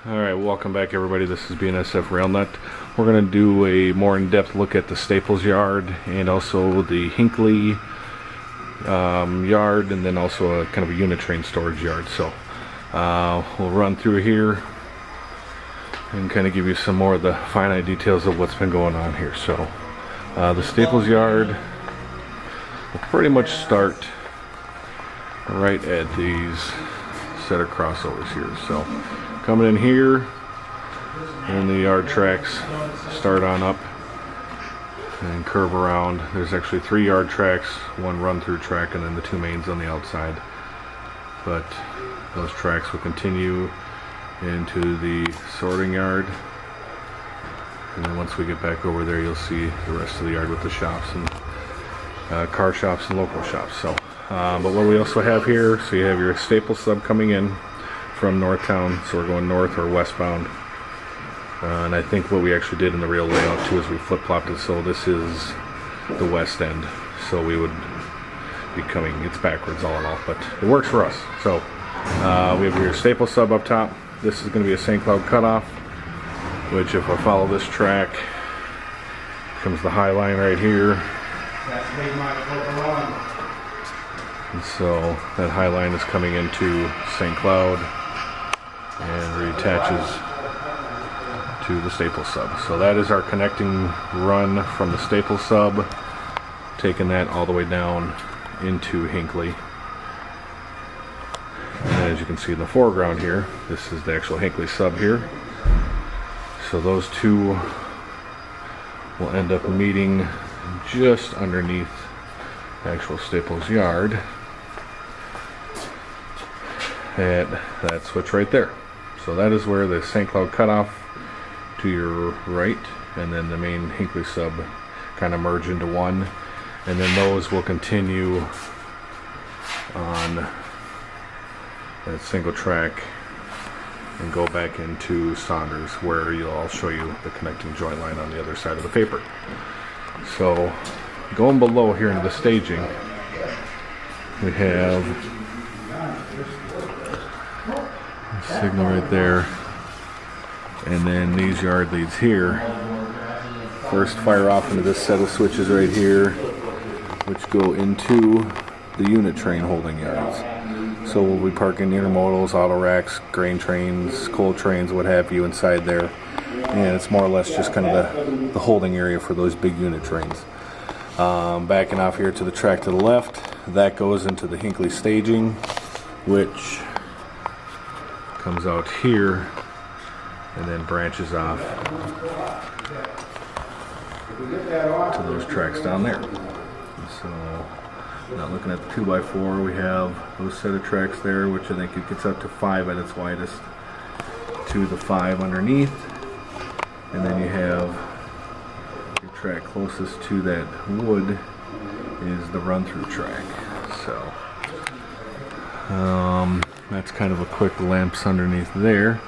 Alright, welcome back everybody. This is BNSF Railnet. We're going to do a more in-depth look at the Staples yard and also the Hinckley yard, and then also a kind of a unit train storage yard. So we'll run through here and kind of give you some more of the finite details of what's been going on here. So the Staples yard will pretty much start right at these set of crossovers here. So coming in here, and the yard tracks start on up and curve around. There's actually 3 yard tracks, 1 run through track, and then the 2 mains on the outside. But those tracks will continue into the sorting yard, and then once we get back over there, you'll see the rest of the yard with the shops and car shops and local shops. So but what we also have here, so you have your Staples sub coming in from Northtown, so we're going north or westbound. And I think what we actually did in the rail layout too is we flip-flopped it, so this is the west end, so we would be coming, it's backwards all in all, but it works for us. So we have your Staples sub up top. This is going to be a St. Cloud cutoff, which if I follow this track, comes the High Line right here. And so that High Line is coming into St. Cloud and reattaches to the Staples sub. So that is our connecting run from the Staples sub, taking that all the way down into Hinckley. And as you can see in the foreground here, this is the actual Hinckley sub here. So those two will end up meeting just underneath the actual Staples yard at that switch right there. So that is where the St. Cloud cutoff to your right, and then the main Hinckley sub kind of merge into one, and then those will continue on that single track and go back into Saunders, where I'll show you the connecting joint line on the other side of the paper. So going below here into the staging, we have a signal right there, and then these yard leads here first fire off into this set of switches right here, which go into the unit train holding yards. So we'll be parking intermodals, auto racks, grain trains, coal trains, what have you inside there, and it's more or less just kind of the holding area for those big unit trains. Backing off here to the track to the left, that goes into the Hinckley staging, which comes out here and then branches off to those tracks down there. So now looking at the 2x4, we have those set of tracks there, which I think it gets up to 5 at its widest, to the 5 underneath, and then you have your track closest to that wood is the run-through track. So that's kind of a quick glimpse underneath there.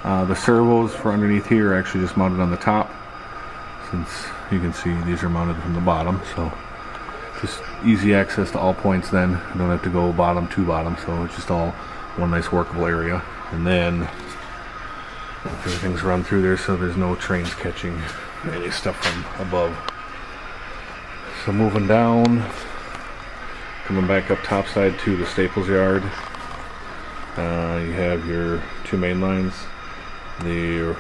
The servos for underneath here are actually just mounted on the top, since you can see these are mounted from the bottom, so just easy access to all points then. You don't have to go bottom to bottom, so it's just all one nice workable area. And then everything's run through there, so there's no trains catching any stuff from above. So moving down, coming back up topside to the Staples yard, you have your 2 main lines, the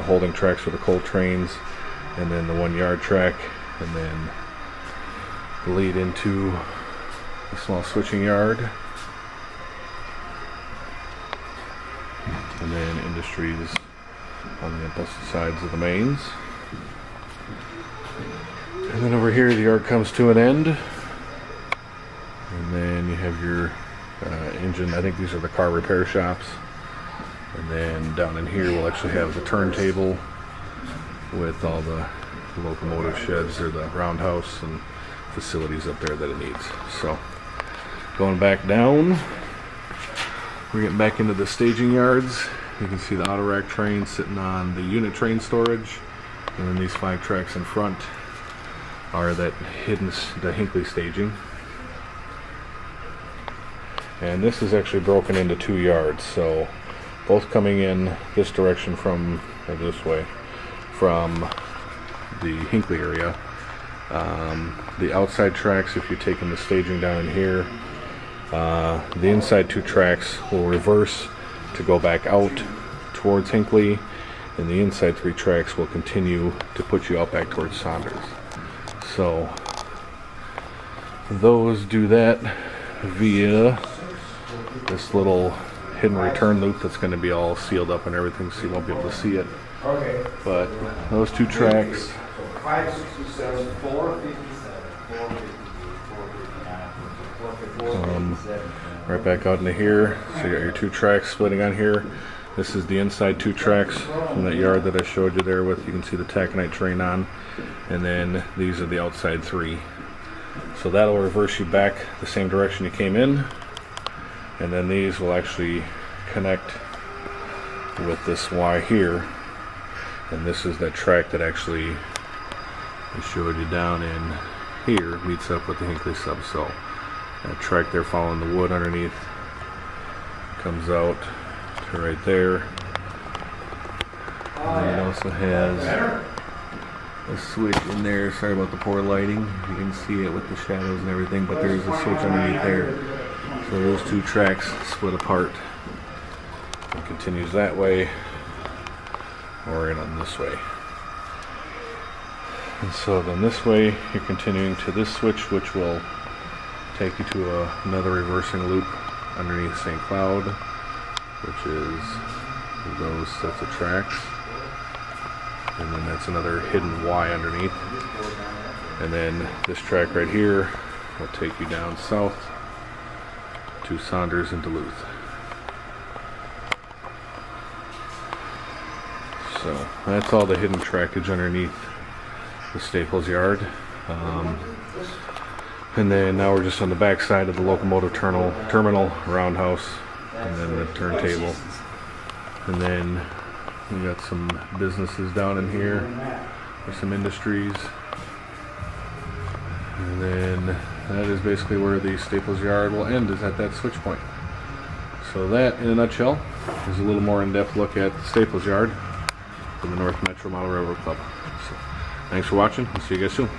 holding tracks for the coal trains, and then the 1 yard track, and then lead into a small switching yard, and then industries on the opposite sides of the mains. And then over here the yard comes to an end, and then you have your engine, I think these are the car repair shops, and then down in here we'll actually have the turntable with all the locomotive sheds, or the roundhouse and facilities up there that it needs. So going back down, we're getting back into the staging yards. You can see the auto rack train sitting on the unit train storage, and then these 5 tracks in front are the Hinckley staging. And this is actually broken into 2 yards, so both coming in this direction from, or this way, from the Hinckley area. The outside tracks, if you're taking the staging down in here, the inside 2 tracks will reverse to go back out towards Hinckley, and the inside 3 tracks will continue to put you out back towards Saunders. So those do that via this little hidden return loop that's going to be all sealed up and everything, so you won't be able to see it. But those 2 tracks, 567, 459, right back out into here. So you got your 2 tracks splitting on here. This is the inside 2 tracks from that yard that I showed you there with, you can see the taconite train on. And then these are the outside 3. So that'll reverse you back the same direction you came in. And then these will actually connect with this Y here. And this is that track that actually I showed you down in here, meets up with the Hinckley sub. So that track there following the wood underneath comes out to right there. And then it also has a switch in there. Sorry about the poor lighting. You can see it with the shadows and everything, but there's a switch underneath there. So those 2 tracks split apart. It continues that way or in on this way. And so then this way you're continuing to this switch, which will take you to another reversing loop underneath St. Cloud, which is those sets of tracks. And then that's another hidden Y underneath. And then this track right here will take you down south to Saunders and Duluth. So that's all the hidden trackage underneath the Staples yard. And then now we're just on the back side of the locomotive terminal roundhouse, and then the turntable. And then we got some businesses down in here for some industries. And then that is basically where the Staples yard will end, is at that switch point. So that, in a nutshell, is a little more in-depth look at the Staples yard from the North Metro Model Railroad Club. So, thanks for watching. I'll see you guys soon.